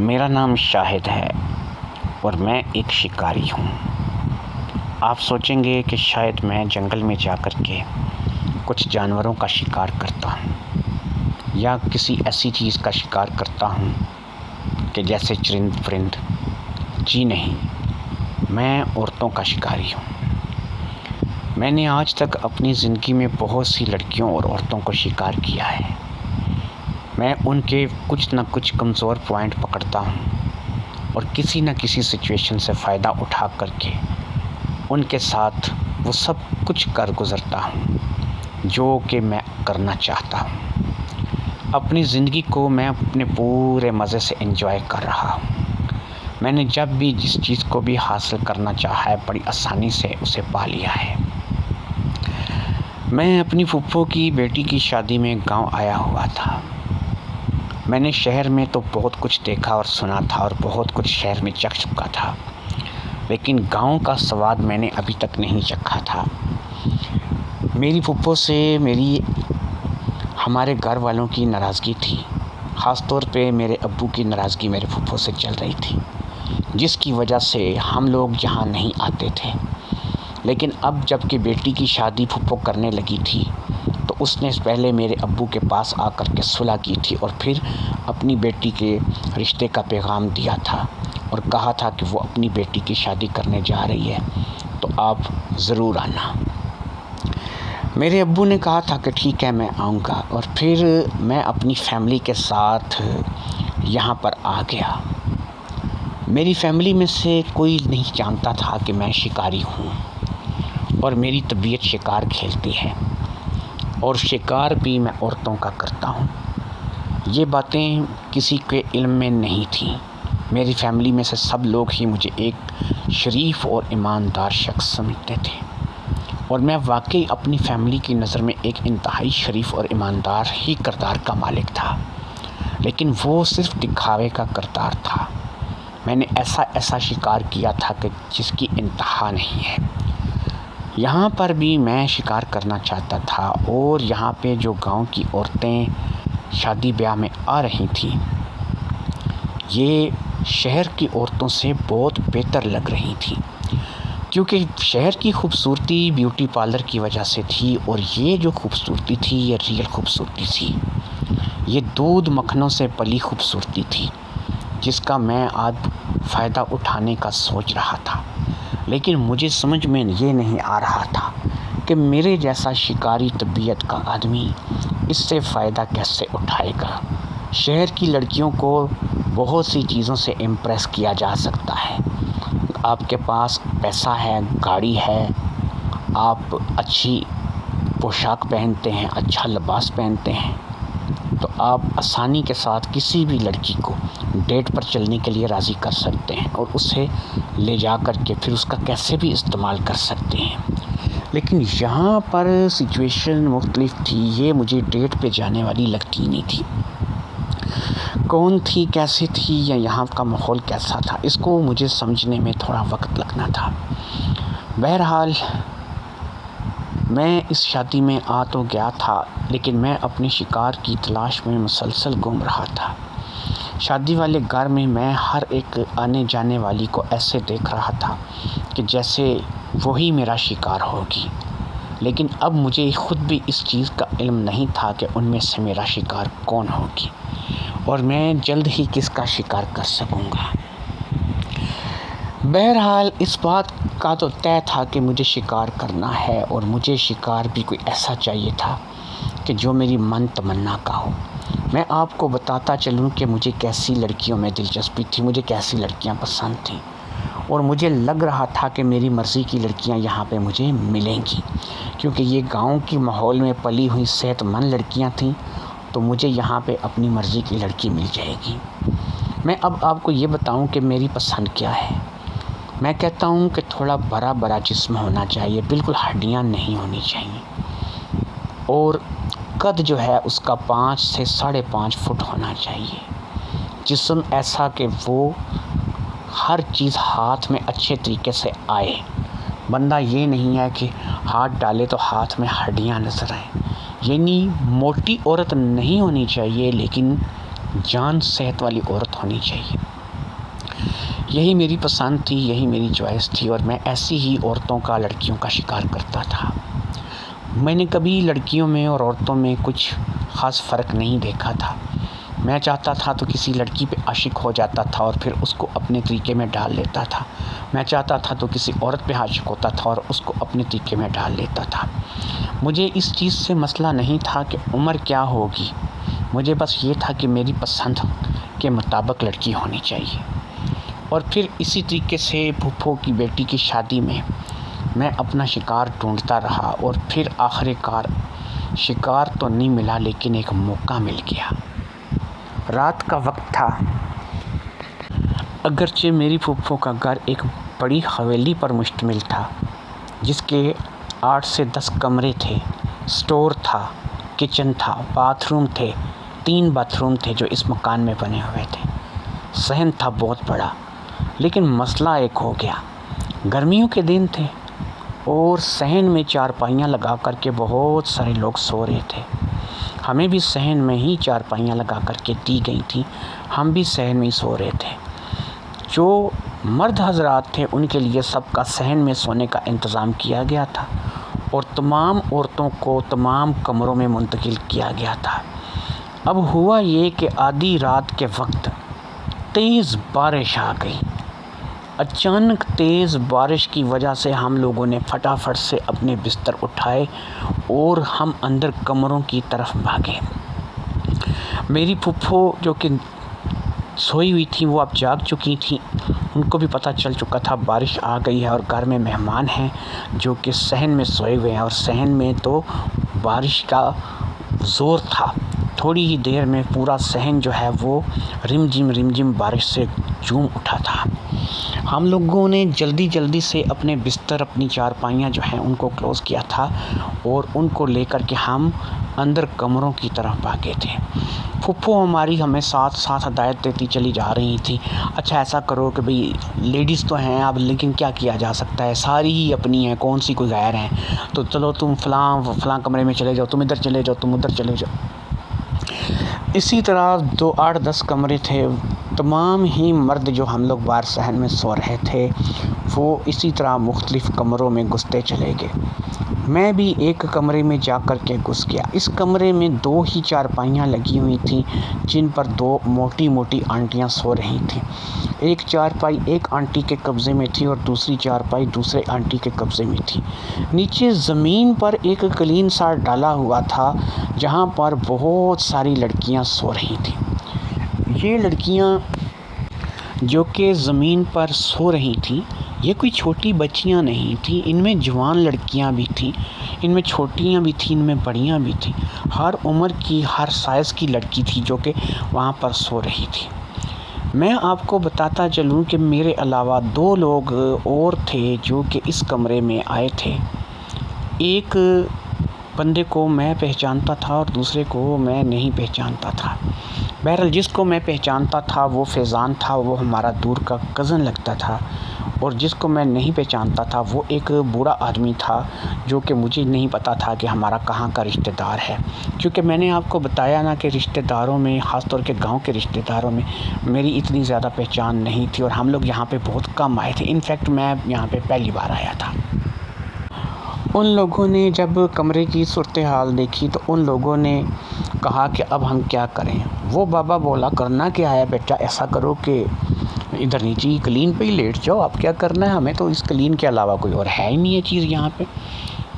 میرا نام شاہد ہے اور میں ایک شکاری ہوں۔ آپ سوچیں گے کہ شاید میں جنگل میں جا کر کے کچھ جانوروں کا شکار کرتا ہوں یا کسی ایسی چیز کا شکار کرتا ہوں کہ جیسے چرند پرند۔ جی نہیں، میں عورتوں کا شکاری ہوں۔ میں نے آج تک اپنی زندگی میں بہت سی لڑکیوں اور عورتوں کو شکار کیا ہے۔ میں ان کے کچھ نہ کچھ کمزور پوائنٹ پکڑتا ہوں اور کسی نہ کسی سچویشن سے فائدہ اٹھا کر کے ان کے ساتھ وہ سب کچھ کر گزرتا ہوں جو کہ میں کرنا چاہتا ہوں۔ اپنی زندگی کو میں اپنے پورے مزے سے انجوائے کر رہا ہوں۔ میں نے جب بھی جس چیز کو بھی حاصل کرنا چاہا ہے بڑی آسانی سے اسے پا لیا ہے۔ میں اپنی پھپھو کی بیٹی کی شادی میں گاؤں آیا ہوا تھا۔ میں نے شہر میں تو بہت کچھ دیکھا اور سنا تھا اور بہت کچھ شہر میں چکھ چکا تھا، لیکن گاؤں کا سواد میں نے ابھی تک نہیں چکھا تھا۔ میری پھپھو سے ہمارے گھر والوں کی ناراضگی تھی، خاص طور پہ میرے ابو کی ناراضگی میرے پھپھو سے چل رہی تھی، جس کی وجہ سے ہم لوگ یہاں نہیں آتے تھے۔ لیکن اب جب کہ بیٹی کی شادی پھپھو کرنے لگی تھی تو اس نے پہلے میرے ابو کے پاس آ کر کے صلح کی تھی اور پھر اپنی بیٹی کے رشتے کا پیغام دیا تھا اور کہا تھا کہ وہ اپنی بیٹی کی شادی کرنے جا رہی ہے تو آپ ضرور آنا۔ میرے ابو نے کہا تھا کہ ٹھیک ہے میں آؤں گا، اور پھر میں اپنی فیملی کے ساتھ یہاں پر آ گیا۔ میری فیملی میں سے کوئی نہیں جانتا تھا کہ میں شکاری ہوں اور میری طبیعت شکار کھیلتی ہے، اور شکار بھی میں عورتوں کا کرتا ہوں۔ یہ باتیں کسی کے علم میں نہیں تھیں۔ میری فیملی میں سے سب لوگ ہی مجھے ایک شریف اور ایماندار شخص سمجھتے تھے، اور میں واقعی اپنی فیملی کی نظر میں ایک انتہائی شریف اور ایماندار ہی کردار کا مالک تھا، لیکن وہ صرف دکھاوے کا کردار تھا۔ میں نے ایسا شکار کیا تھا کہ جس کی انتہا نہیں ہے۔ یہاں پر بھی میں شکار کرنا چاہتا تھا، اور یہاں پہ جو گاؤں کی عورتیں شادی بیاہ میں آ رہی تھیں یہ شہر کی عورتوں سے بہت بہتر لگ رہی تھیں، کیونکہ شہر کی خوبصورتی بیوٹی پارلر کی وجہ سے تھی، اور یہ جو خوبصورتی تھی یہ ریئل خوبصورتی تھی۔ یہ دودھ مکھنوں سے پلی خوبصورتی تھی جس کا میں آج فائدہ اٹھانے کا سوچ رہا تھا، لیکن مجھے سمجھ میں یہ نہیں آ رہا تھا کہ میرے جیسا شکاری طبیعت کا آدمی اس سے فائدہ کیسے اٹھائے گا۔ شہر کی لڑکیوں کو بہت سی چیزوں سے امپریس کیا جا سکتا ہے۔ آپ کے پاس پیسہ ہے، گاڑی ہے، آپ اچھی پوشاک پہنتے ہیں، اچھا لباس پہنتے ہیں، تو آپ آسانی کے ساتھ کسی بھی لڑکی کو ڈیٹ پر چلنے کے لیے راضی کر سکتے ہیں اور اسے لے جا کر کے پھر اس کا کیسے بھی استعمال کر سکتے ہیں۔ لیکن یہاں پر سچویشن مختلف تھی۔ یہ مجھے ڈیٹ پہ جانے والی لگتی نہیں تھی۔ کون تھی، کیسے تھی، یا یہاں کا ماحول کیسا تھا، اس کو مجھے سمجھنے میں تھوڑا وقت لگنا تھا۔ بہرحال میں اس شادی میں آ تو گیا تھا، لیکن میں اپنے شکار کی تلاش میں مسلسل گھوم رہا تھا۔ شادی والے گھر میں میں ہر ایک آنے جانے والی کو ایسے دیکھ رہا تھا کہ جیسے وہی میرا شکار ہوگی، لیکن اب مجھے خود بھی اس چیز کا علم نہیں تھا کہ ان میں سے میرا شکار کون ہوگی اور میں جلد ہی کس کا شکار کر سکوں گا۔ بہرحال اس بات کا تو طے تھا کہ مجھے شکار کرنا ہے، اور مجھے شکار بھی کوئی ایسا چاہیے تھا کہ جو میری من تمنا کا ہو۔ میں آپ کو بتاتا چلوں کہ مجھے کیسی لڑکیوں میں دلچسپی تھی، مجھے کیسی لڑکیاں پسند تھیں، اور مجھے لگ رہا تھا کہ میری مرضی کی لڑکیاں یہاں پہ مجھے ملیں گی، کیونکہ یہ گاؤں کی ماحول میں پلی ہوئی صحت مند لڑکیاں تھیں، تو مجھے یہاں پہ اپنی مرضی کی لڑکی مل جائے گی۔ میں اب آپ کو یہ بتاؤں کہ میری پسند کیا ہے۔ میں کہتا ہوں کہ تھوڑا بڑا جسم ہونا چاہیے، بالکل ہڈیاں نہیں ہونی چاہیے، اور قد جو ہے اس کا 5 سے 5.5 فٹ ہونا چاہیے۔ جسم ایسا کہ وہ ہر چیز ہاتھ میں اچھے طریقے سے آئے۔ بندہ یہ نہیں ہے کہ ہاتھ ڈالے تو ہاتھ میں ہڈیاں نظر آئیں۔ یعنی موٹی عورت نہیں ہونی چاہیے، لیکن جان صحت والی عورت ہونی چاہیے۔ یہی میری پسند تھی، یہی میری چوائس تھی، اور میں ایسی ہی عورتوں کا، لڑکیوں کا شکار کرتا تھا۔ میں نے کبھی لڑکیوں میں اور عورتوں میں کچھ خاص فرق نہیں دیکھا تھا۔ میں چاہتا تھا تو کسی لڑکی پہ عاشق ہو جاتا تھا اور پھر اس کو اپنے طریقے میں ڈال لیتا تھا۔ میں چاہتا تھا تو کسی عورت پہ عاشق ہوتا تھا اور اس کو اپنے طریقے میں ڈال لیتا تھا۔ مجھے اس چیز سے مسئلہ نہیں تھا کہ عمر کیا ہوگی، مجھے بس یہ تھا کہ میری پسند کے مطابق لڑکی ہونی چاہیے۔ اور پھر اسی طریقے سے پھپھو کی بیٹی کی شادی میں اپنا شکار ڈھونڈتا رہا، اور پھر آخر کار شکار تو نہیں ملا لیکن ایک موقع مل گیا۔ رات کا وقت تھا، اگرچہ میری پھپھو کا گھر ایک بڑی حویلی پر مشتمل تھا جس کے 8 سے 10 کمرے تھے، سٹور تھا، کچن تھا، باتھ روم تھے، 3 باتھ روم تھے جو اس مکان میں بنے ہوئے تھے، صحن تھا بہت بڑا۔ لیکن مسئلہ ایک ہو گیا، گرمیوں کے دن تھے اور صحن میں چارپائیاں لگا کر کے بہت سارے لوگ سو رہے تھے۔ ہمیں بھی صحن میں ہی چارپائیاں لگا کر کے دی گئی تھیں، ہم بھی صحن میں ہی سو رہے تھے۔ جو مرد حضرات تھے ان کے لیے سب کا صحن میں سونے کا انتظام کیا گیا تھا اور تمام عورتوں کو تمام کمروں میں منتقل کیا گیا تھا۔ اب ہوا یہ کہ آدھی رات کے وقت تیز بارش آ گئی۔ اچانک تیز بارش کی وجہ سے ہم لوگوں نے فٹافٹ سے اپنے بستر اٹھائے اور ہم اندر کمروں کی طرف بھاگے۔ میری پھپھو جو کہ سوئی ہوئی تھی وہ اب جاگ چکی تھی، ان کو بھی پتہ چل چکا تھا بارش آ گئی ہے اور گھر میں مہمان ہیں جو کہ صحن میں سوئے ہوئے ہیں، اور صحن میں تو بارش کا زور تھا۔ تھوڑی ہی دیر میں پورا صحن جو ہے وہ رم جم بارش سے جھوم اٹھا تھا۔ ہم لوگوں نے جلدی سے اپنے بستر، اپنی چارپائیاں جو ہیں ان کو کلوز کیا تھا اور ان کو لے کر کے ہم اندر کمروں کی طرف بھاگے تھے۔ پھپھو ہماری ہمیں ساتھ ہدایت دیتی چلی جا رہی تھی، اچھا ایسا کرو کہ بھئی لیڈیز تو ہیں اب لیکن کیا کیا جا سکتا ہے، ساری ہی اپنی ہیں، کون سی کوئی غیر ہیں، تو چلو تم فلاں کمرے میں چلے جاؤ، تم ادھر چلے جاؤ، تم ادھر چلے جاؤ۔ اسی طرح 8-10 کمرے تھے، تمام ہی مرد جو ہم لوگ باہر صحن میں سو رہے تھے وہ اسی طرح مختلف کمروں میں گھستے چلے گئے۔ میں بھی ایک کمرے میں جا کر کے گھس گیا۔ اس کمرے میں 2 ہی چارپائیاں لگی ہوئی تھیں جن پر 2 موٹی آنٹیاں سو رہی تھیں۔ ایک چارپائی ایک آنٹی کے قبضے میں تھی اور دوسری چارپائی دوسرے آنٹی کے قبضے میں تھی۔ نیچے زمین پر ایک قلین سا ڈالا ہوا تھا جہاں پر بہت ساری لڑکیاں سو رہی تھیں۔ یہ لڑکیاں جو کہ زمین پر سو رہی تھیں یہ کوئی چھوٹی بچیاں نہیں تھیں، ان میں جوان لڑکیاں بھی تھیں، ان میں چھوٹیاں بھی تھیں، ان میں بڑیاں بھی تھیں، ہر عمر کی ہر سائز کی لڑکی تھی جو کہ وہاں پر سو رہی تھی۔ میں آپ کو بتاتا چلوں کہ میرے علاوہ 2 لوگ اور تھے جو کہ اس کمرے میں آئے تھے۔ ایک بندے کو میں پہچانتا تھا اور دوسرے کو میں نہیں پہچانتا تھا۔ بہرحال جس کو میں پہچانتا تھا وہ فیضان تھا، وہ ہمارا دور کا کزن لگتا تھا، اور جس کو میں نہیں پہچانتا تھا وہ ایک بوڑھا آدمی تھا جو کہ مجھے نہیں پتا تھا کہ ہمارا کہاں کا رشتہ دار ہے، کیونکہ میں نے آپ کو بتایا نا کہ رشتہ داروں میں، خاص طور کے گاؤں کے رشتہ داروں میں میری اتنی زیادہ پہچان نہیں تھی اور ہم لوگ یہاں پہ بہت کم آئے تھے، انفیکٹ میں یہاں پہ پہلی بار آیا تھا۔ ان لوگوں نے جب کمرے کی صورتحال دیکھی تو ان لوگوں نے کہا کہ اب ہم کیا کریں۔ وہ بابا بولا کرنا کیا ہے بیٹا، ایسا کرو کہ ادھر نیچے ہی قلین پہ ہی لیٹ جاؤ، اب کیا کرنا ہے، ہمیں تو اس قلین کے علاوہ کوئی اور ہے ہی نہیں ہے چیز یہاں پہ۔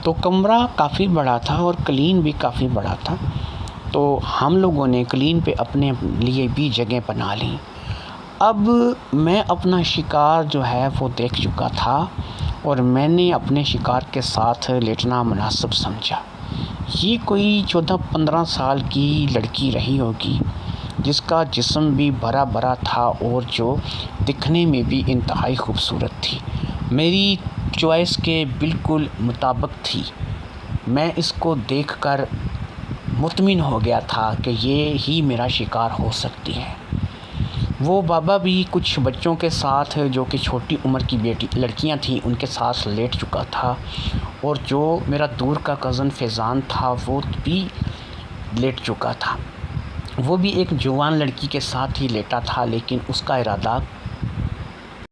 تو کمرہ کافی بڑا تھا اور قلین بھی کافی بڑا تھا، تو ہم لوگوں نے قلین پہ اپنے لیے بھی جگہ بنا لی۔ اب میں اپنا شکار جو ہے وہ دیکھ چکا تھا اور میں نے اپنے شکار کے ساتھ لیٹنا مناسب سمجھا۔ یہ کوئی 14-15 سال کی لڑکی رہی ہوگی جس کا جسم بھی بھرا تھا اور جو دکھنے میں بھی انتہائی خوبصورت تھی، میری چوائس کے بالکل مطابق تھی۔ میں اس کو دیکھ کر مطمئن ہو گیا تھا کہ یہ ہی میرا شکار ہو سکتی ہے۔ وہ بابا بھی کچھ بچوں کے ساتھ جو کہ چھوٹی عمر کی لڑکیاں تھیں ان کے ساتھ لیٹ چکا تھا، اور جو میرا دور کا کزن فیضان تھا وہ بھی لیٹ چکا تھا۔ وہ بھی ایک جوان لڑکی کے ساتھ ہی لیٹا تھا، لیکن اس کا ارادہ